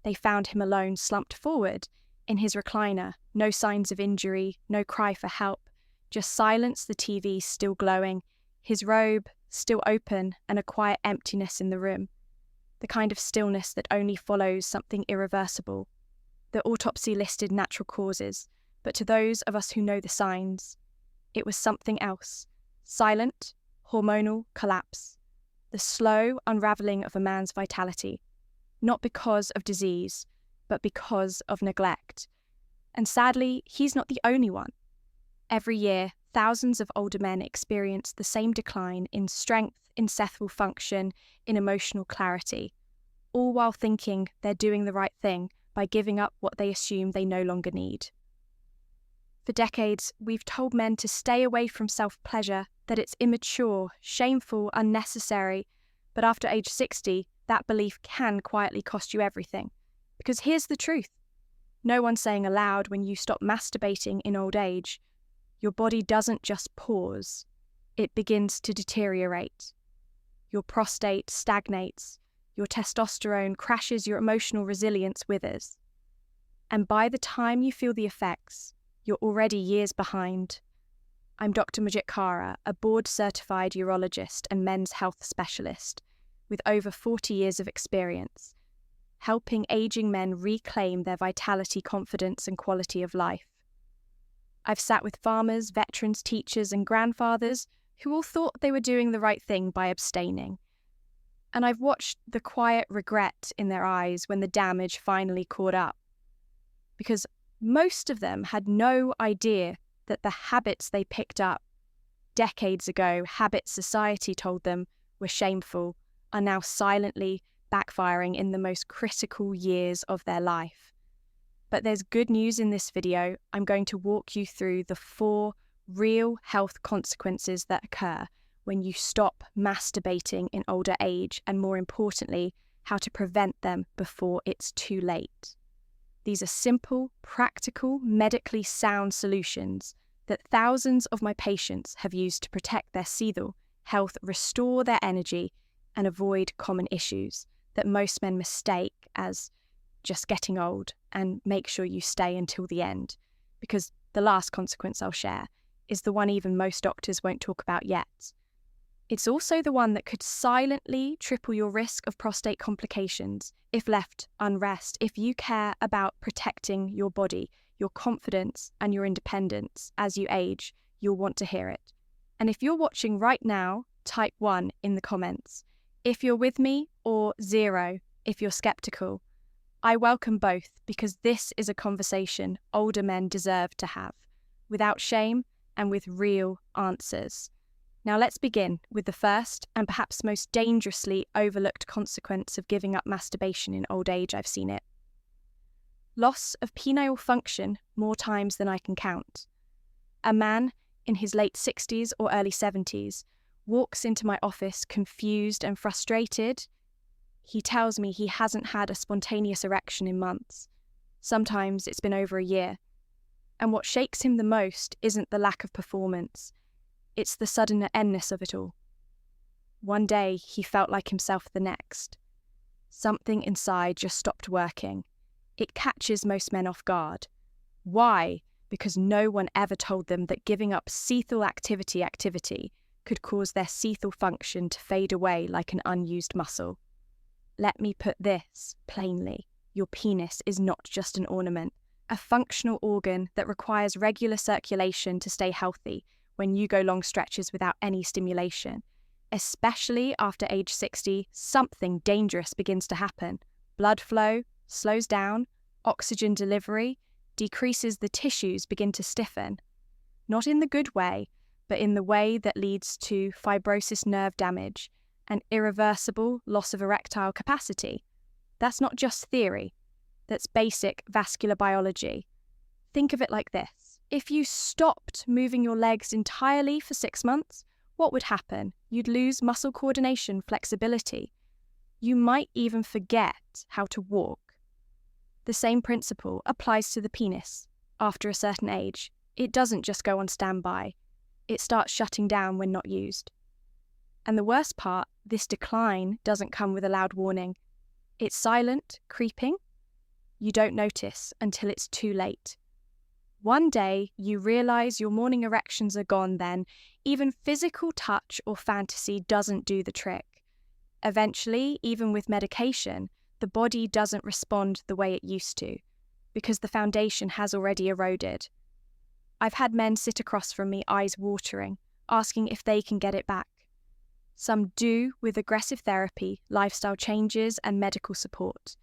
They found him alone, slumped forward in his recliner, no signs of injury, no cry for help, just silence, the TV still glowing, his robe still open, and a quiet emptiness in the room. The kind of stillness that only follows something irreversible. The autopsy listed natural causes, but to those of us who know the signs, it was something else. Silent, hormonal collapse. The slow unravelling of a man's vitality. Not because of disease, but because of neglect. And sadly, he's not the only one. Every year, thousands of older men experience the same decline in strength, in sexual function, in emotional clarity, all while thinking they're doing the right thing by giving up what they assume they no longer need. For decades, we've told men to stay away from self-pleasure, that it's immature, shameful, unnecessary, but after age 60, that belief can quietly cost you everything. Because here's the truth. No one's saying aloud when you stop masturbating in old age, your body doesn't just pause, it begins to deteriorate. Your prostate stagnates, your testosterone crashes, your emotional resilience withers. And by the time you feel the effects, you're already years behind. I'm Dr. Majit Kara, a board-certified urologist and men's health specialist with over 40 years of experience, helping aging men reclaim their vitality, confidence, and quality of life. I've sat with farmers, veterans, teachers, and grandfathers who all thought they were doing the right thing by abstaining. And I've watched the quiet regret in their eyes when the damage finally caught up. Because most of them had no idea that the habits they picked up decades ago, habits society told them were shameful, are now silently backfiring in the most critical years of their life. But there's good news in this video. I'm going to walk you through the 4 real health consequences that occur when you stop masturbating in older age, and more importantly, how to prevent them before it's too late. These are simple, practical, medically sound solutions that thousands of my patients have used to protect their sexual health, restore their energy, and avoid common issues that most men mistake as just getting old, and make sure you stay until the end, because the last consequence I'll share is the one even most doctors won't talk about yet. It's also the one that could silently triple your risk of prostate complications if left unrest. If you care about protecting your body, your confidence, and your independence as you age, you'll want to hear it. And if you're watching right now, type 1 in the comments. If you're with me, or 0 if you're skeptical. I welcome both, because this is a conversation older men deserve to have, without shame and with real answers. Now let's begin with the first and perhaps most dangerously overlooked consequence of giving up masturbation in old age. I've seen it. Loss of penile function more times than I can count. A man in his late 60s or early 70s walks into my office confused and frustrated. He tells me he hasn't had a spontaneous erection in months. Sometimes it's been over a year. And what shakes him the most isn't the lack of performance. It's the sudden endness of it all. One day he felt like himself the next. Something inside just stopped working. It catches most men off guard. Why? Because no one ever told them that giving up sexual activity could cause their sexual function to fade away like an unused muscle. Let me put this plainly. Your penis is not just an ornament, a functional organ that requires regular circulation to stay healthy when you go long stretches without any stimulation. Especially after age 60, something dangerous begins to happen. Blood flow slows down, oxygen delivery decreases, the tissues begin to stiffen. Not in the good way, but in the way that leads to fibrosis, nerve damage, and irreversible loss of erectile capacity. That's not just theory. That's basic vascular biology. Think of it like this. If you stopped moving your legs entirely for 6 months, what would happen? You'd lose muscle coordination, flexibility. You might even forget how to walk. The same principle applies to the penis. After a certain age, it doesn't just go on standby. It starts shutting down when not used. And the worst part, this decline doesn't come with a loud warning. It's silent, creeping. you don't notice until it's too late. One day, you realize your morning erections are gone then. Even physical touch or fantasy doesn't do the trick. Eventually, even with medication, the body doesn't respond the way it used to, because the foundation has already eroded. I've had men sit across from me, eyes watering, asking if they can get it back. Some do with aggressive therapy, lifestyle changes, and medical support.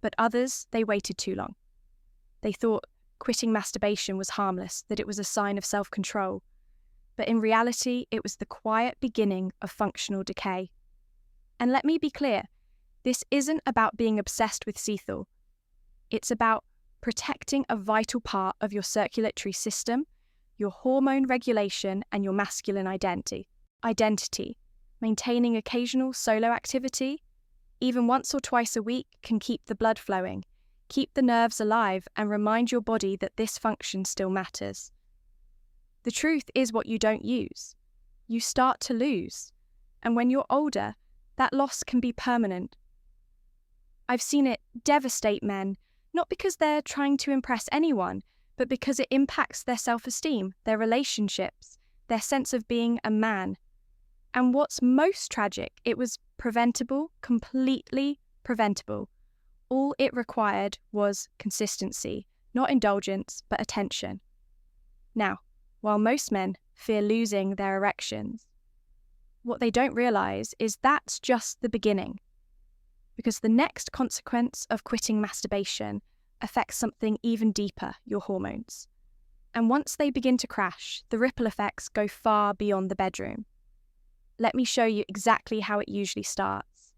But others, they waited too long. They thought quitting masturbation was harmless, that it was a sign of self-control. But in reality, it was the quiet beginning of functional decay. And let me be clear, this isn't about being obsessed with Cethal. It's about protecting a vital part of your circulatory system, your hormone regulation, and your masculine identity. Maintaining occasional solo activity, even once or twice a week, can keep the blood flowing, keep the nerves alive, and remind your body that this function still matters. The truth is what you don't use. You start to lose. And when you're older, that loss can be permanent. I've seen it devastate men, not because they're trying to impress anyone, but because it impacts their self-esteem, their relationships, their sense of being a man. And what's most tragic, it was preventable, completely preventable. All it required was consistency, not indulgence, but attention. Now, while most men fear losing their erections, what they don't realize is that's just the beginning. Because the next consequence of quitting masturbation affects something even deeper, your hormones. And once they begin to crash, the ripple effects go far beyond the bedroom. Let me show you exactly how it usually starts.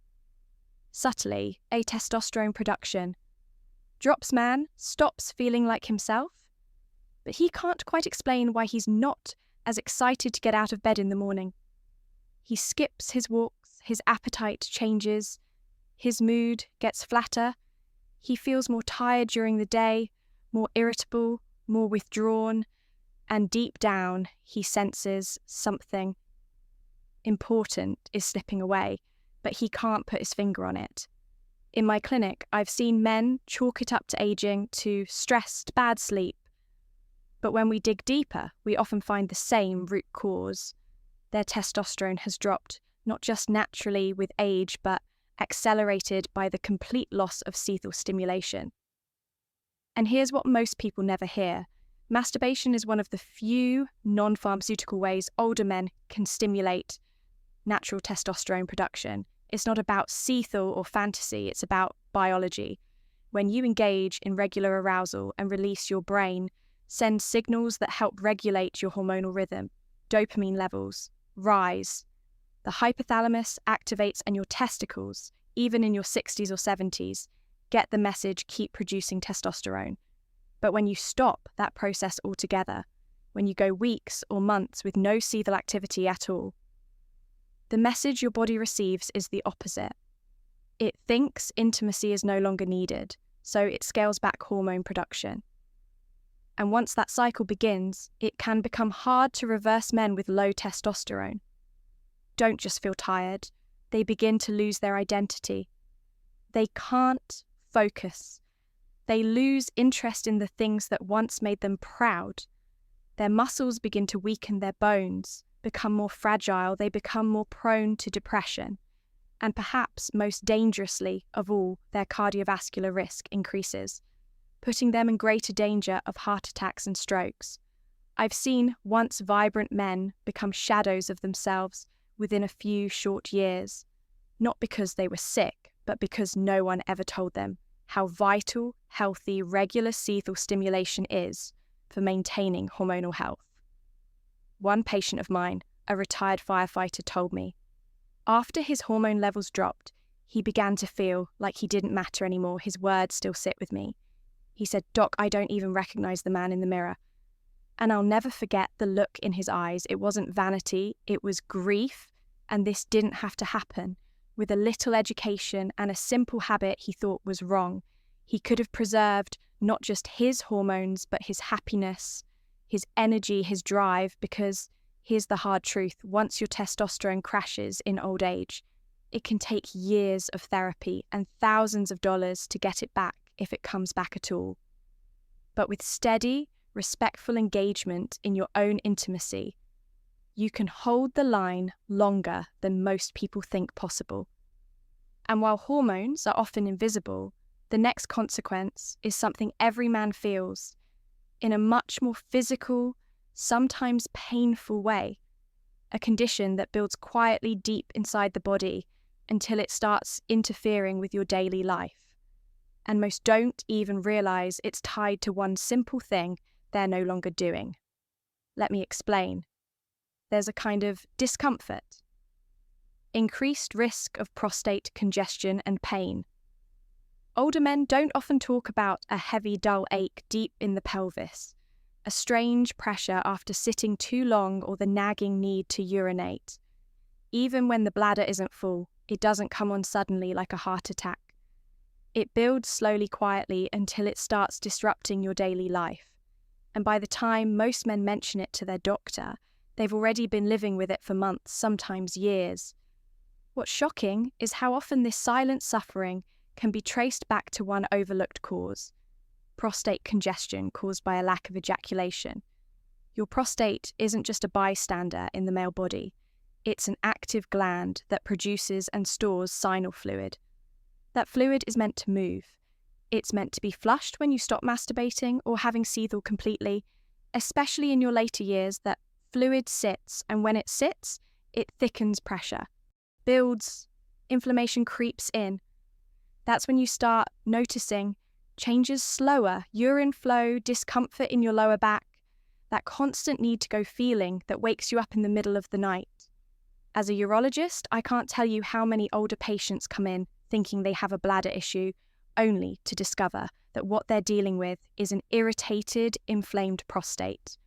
Subtly, a testosterone production. Drops man stops feeling like himself, but he can't quite explain why he's not as excited to get out of bed in the morning. He skips his walks, his appetite changes, his mood gets flatter, he feels more tired during the day, more irritable, more withdrawn, and deep down he senses something important is slipping away, but he can't put his finger on it. In my clinic, I've seen men chalk it up to aging, to stressed, bad sleep. But when we dig deeper, we often find the same root cause. Their testosterone has dropped, not just naturally with age, but accelerated by the complete loss of Cethal stimulation. And here's what most people never hear. Masturbation is one of the few non-pharmaceutical ways older men can stimulate natural testosterone production. It's not about Cethal or fantasy, it's about biology. When you engage in regular arousal and release, your brain sends signals that help regulate your hormonal rhythm. Dopamine levels rise. The hypothalamus activates, and your testicles, even in your 60s or 70s, get the message, keep producing testosterone. But when you stop that process altogether, when you go weeks or months with no Cethal activity at all, the message your body receives is the opposite. It thinks intimacy is no longer needed, so it scales back hormone production. And once that cycle begins, it can become hard to reverse men with low testosterone. Don't just feel tired, they begin to lose their identity. They can't focus. They lose interest in the things that once made them proud. Their muscles begin to weaken, their bones become more fragile, they become more prone to depression. And perhaps most dangerously of all, their cardiovascular risk increases, putting them in greater danger of heart attacks and strokes. I've seen once vibrant men become shadows of themselves within a few short years, not because they were sick, but because no one ever told them how vital, healthy, regular Cethal stimulation is for maintaining hormonal health. One patient of mine, a retired firefighter, told me, after his hormone levels dropped, he began to feel like he didn't matter anymore. His words still sit with me. He said, "Doc, I don't even recognize the man in the mirror." And I'll never forget the look in his eyes. It wasn't vanity, it was grief, and this didn't have to happen. With a little education and a simple habit he thought was wrong, he could have preserved not just his hormones, but his happiness, his energy, his drive, because here's the hard truth. Once your testosterone crashes in old age, it can take years of therapy and thousands of dollars to get it back. if it comes back at all. But with steady, respectful engagement in your own intimacy, you can hold the line longer than most people think possible. And while hormones are often invisible, the next consequence is something every man feels in a much more physical, sometimes painful way, a condition that builds quietly deep inside the body until it starts interfering with your daily life. And most don't even realize it's tied to one simple thing they're no longer doing. Let me explain. There's a kind of discomfort, increased risk of prostate congestion and pain. Older men don't often talk about a heavy, dull ache deep in the pelvis, a strange pressure after sitting too long, or the nagging need to urinate. Even when the bladder isn't full, it doesn't come on suddenly like a heart attack. It builds slowly, quietly, until it starts disrupting your daily life. And by the time most men mention it to their doctor, they've already been living with it for months, sometimes years. What's shocking is how often this silent suffering can be traced back to one overlooked cause: prostate congestion caused by a lack of ejaculation. Your prostate isn't just a bystander in the male body. It's an active gland that produces and stores seminal fluid. That fluid is meant to move. It's meant to be flushed when you stop masturbating or having seethal completely, especially in your later years. That fluid sits, and when it sits, it thickens pressure, builds, inflammation creeps in. That's when you start noticing changes: slower urine flow, discomfort in your lower back, that constant need to go feeling that wakes you up in the middle of the night. As a urologist, I can't tell you how many older patients come in thinking they have a bladder issue, only to discover that what they're dealing with is an irritated, inflamed prostate.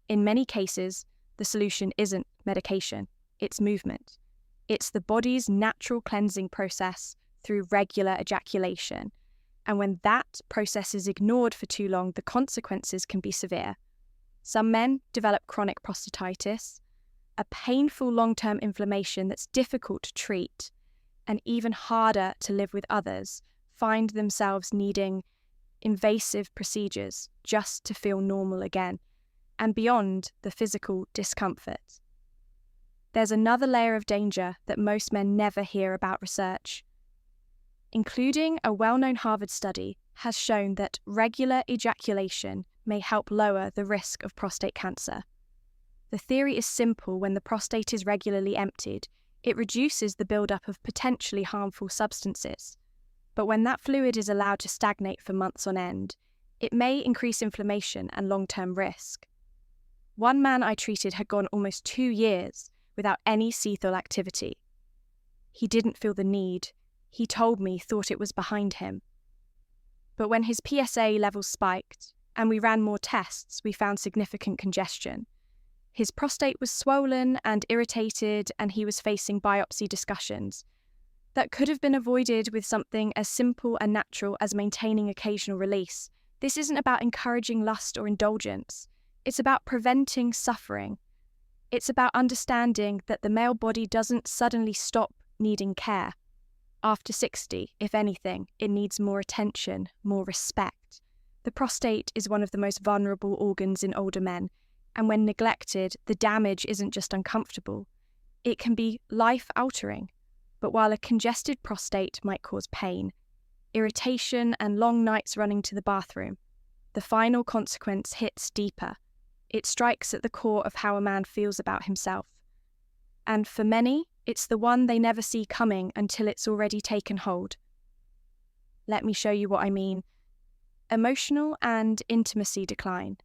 In many cases, the solution isn't medication, it's movement. It's the body's natural cleansing process through regular ejaculation. And when that process is ignored for too long, the consequences can be severe. Some men develop chronic prostatitis, a painful long-term inflammation that's difficult to treat and even harder to live with. Others find themselves needing invasive procedures just to feel normal again, and beyond the physical discomfort. There's another layer of danger that most men never hear about. Research, including a well-known Harvard study, has shown that regular ejaculation may help lower the risk of prostate cancer. The theory is simple: when the prostate is regularly emptied, it reduces the buildup of potentially harmful substances. But when that fluid is allowed to stagnate for months on end, it may increase inflammation and long-term risk. One man I treated had gone almost 2 years without any seethal activity. He didn't feel the need. He told me thought it was behind him. But when his PSA levels spiked and we ran more tests, we found significant congestion. His prostate was swollen and irritated, and he was facing biopsy discussions that could have been avoided with something as simple and natural as maintaining occasional release. This isn't about encouraging lust or indulgence. It's about preventing suffering. It's about understanding that the male body doesn't suddenly stop needing care. After 60, if anything, it needs more attention, more respect. The prostate is one of the most vulnerable organs in older men, and when neglected, the damage isn't just uncomfortable. It can be life-altering. But while a congested prostate might cause pain, irritation, and long nights running to the bathroom, the final consequence hits deeper. It strikes at the core of how a man feels about himself. And for many, it's the one they never see coming until it's already taken hold. Let me show you what I mean. Emotional and intimacy decline.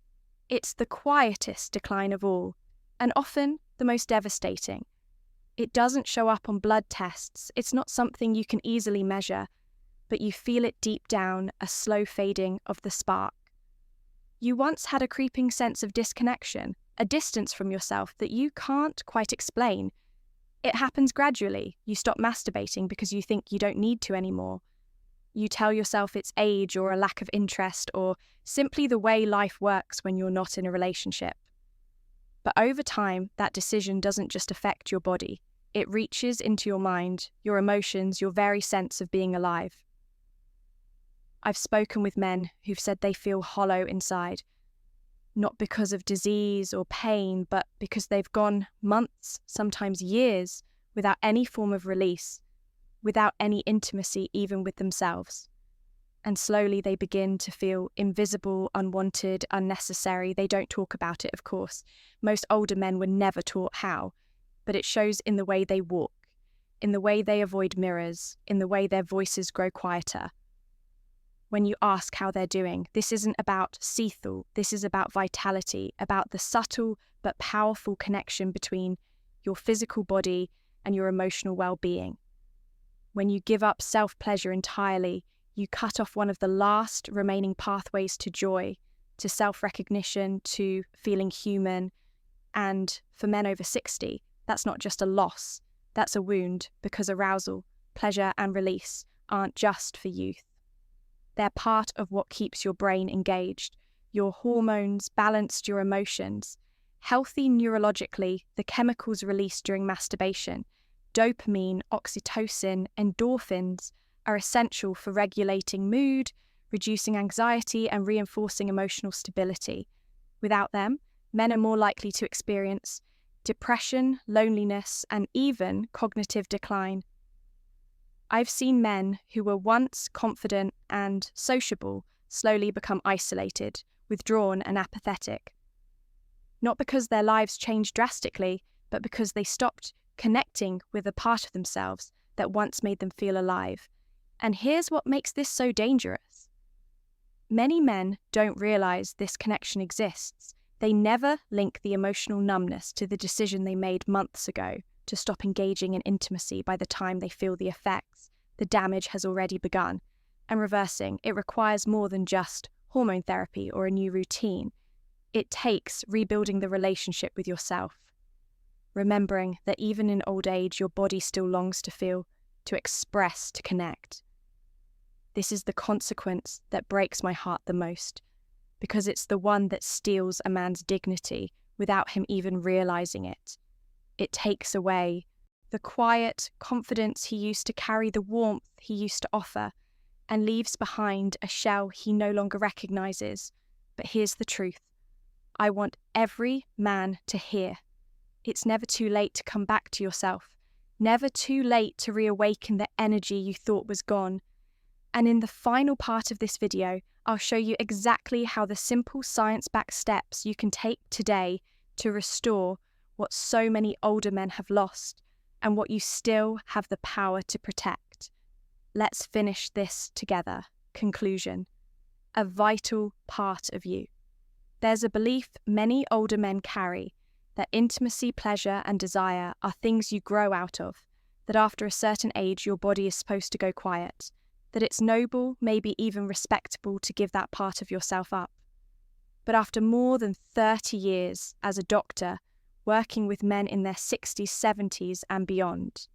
It's the quietest decline of all, and often the most devastating. It doesn't show up on blood tests. It's not something you can easily measure, but you feel it deep down, a slow fading of the spark. You once had a creeping sense of disconnection, a distance from yourself that you can't quite explain. It happens gradually. You stop masturbating because you think you don't need to anymore. You tell yourself it's age or a lack of interest or simply the way life works when you're not in a relationship. But over time, that decision doesn't just affect your body. It reaches into your mind, your emotions, your very sense of being alive. I've spoken with men who've said they feel hollow inside, not because of disease or pain, but because they've gone months, sometimes years, without any form of release, without any intimacy even with themselves. And slowly they begin to feel invisible, unwanted, unnecessary. They don't talk about it, of course. Most older men were never taught how, but it shows in the way they walk, in the way they avoid mirrors, in the way their voices grow quieter. When you ask how they're doing, this isn't about see-through, this is about vitality, about the subtle but powerful connection between your physical body and your emotional well-being. When you give up self-pleasure entirely, you cut off one of the last remaining pathways to joy, to self-recognition, to feeling human. And for men over 60, that's not just a loss, that's a wound, because arousal, pleasure and release aren't just for youth. They're part of what keeps your brain engaged, your hormones balanced, your emotions. Healthy neurologically, the chemicals released during masturbation, dopamine, oxytocin, endorphins, are essential for regulating mood, reducing anxiety, and reinforcing emotional stability. Without them, men are more likely to experience depression, loneliness, and even cognitive decline. I've seen men who were once confident and sociable slowly become isolated, withdrawn, and apathetic. Not because their lives changed drastically, but because they stopped connecting with a part of themselves that once made them feel alive. And here's what makes this so dangerous. Many men don't realize this connection exists. They never link the emotional numbness to the decision they made months ago to stop engaging in intimacy. By the time they feel the effects, the damage has already begun. And reversing, it requires more than just hormone therapy or a new routine. It takes rebuilding the relationship with yourself. Remembering that even in old age, your body still longs to feel, to express, to connect. This is the consequence that breaks my heart the most, because it's the one that steals a man's dignity without him even realizing it. It takes away the quiet confidence he used to carry, the warmth he used to offer, and leaves behind a shell he no longer recognizes. But here's the truth. I want every man to hear. It's never too late to come back to yourself. Never too late to reawaken the energy you thought was gone. And in the final part of this video, I'll show you exactly how the simple science-backed steps you can take today to restore what so many older men have lost and what you still have the power to protect. Let's finish this together. Conclusion. A vital part of you. There's a belief many older men carry that intimacy, pleasure, and desire are things you grow out of, that after a certain age your body is supposed to go quiet, that it's noble, maybe even respectable to give that part of yourself up. But after more than 30 years as a doctor, working with men in their 60s, 70s, and beyond,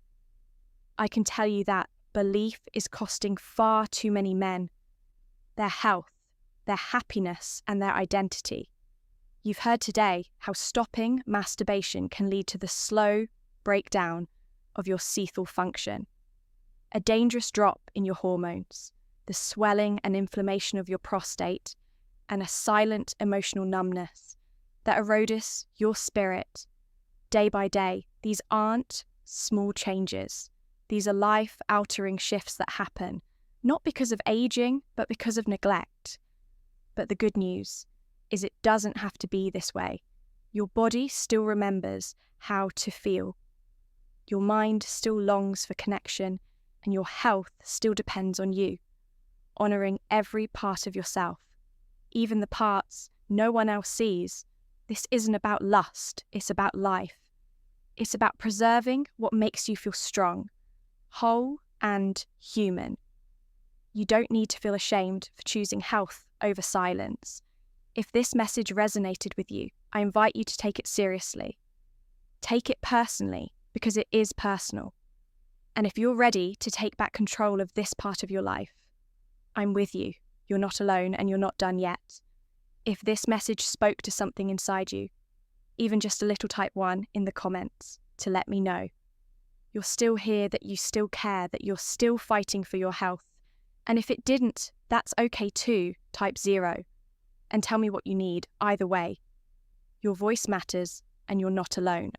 I can tell you that belief is costing far too many men their health, their happiness, and their identity. You've heard today how stopping masturbation can lead to the slow breakdown of your see-through function, a dangerous drop in your hormones, the swelling and inflammation of your prostate, and a silent emotional numbness that erodes your spirit day by day. These aren't small changes. These are life-altering shifts that happen, not because of aging, but because of neglect. But the good news is it doesn't have to be this way. Your body still remembers how to feel. Your mind still longs for connection, and your health still depends on you, honouring every part of yourself, even the parts no one else sees. This isn't about lust, it's about life. It's about preserving what makes you feel strong, whole, and human. You don't need to feel ashamed for choosing health over silence. If this message resonated with you, I invite you to take it seriously. Take it personally, because it is personal. And if you're ready to take back control of this part of your life, I'm with you. You're not alone, and you're not done yet. If this message spoke to something inside you, even just a little type 1 in the comments to let me know. You're still here, that you still care, that you're still fighting for your health, And if it didn't, that's okay too, type 0. And tell me what you need, either way. Your voice matters, and you're not alone,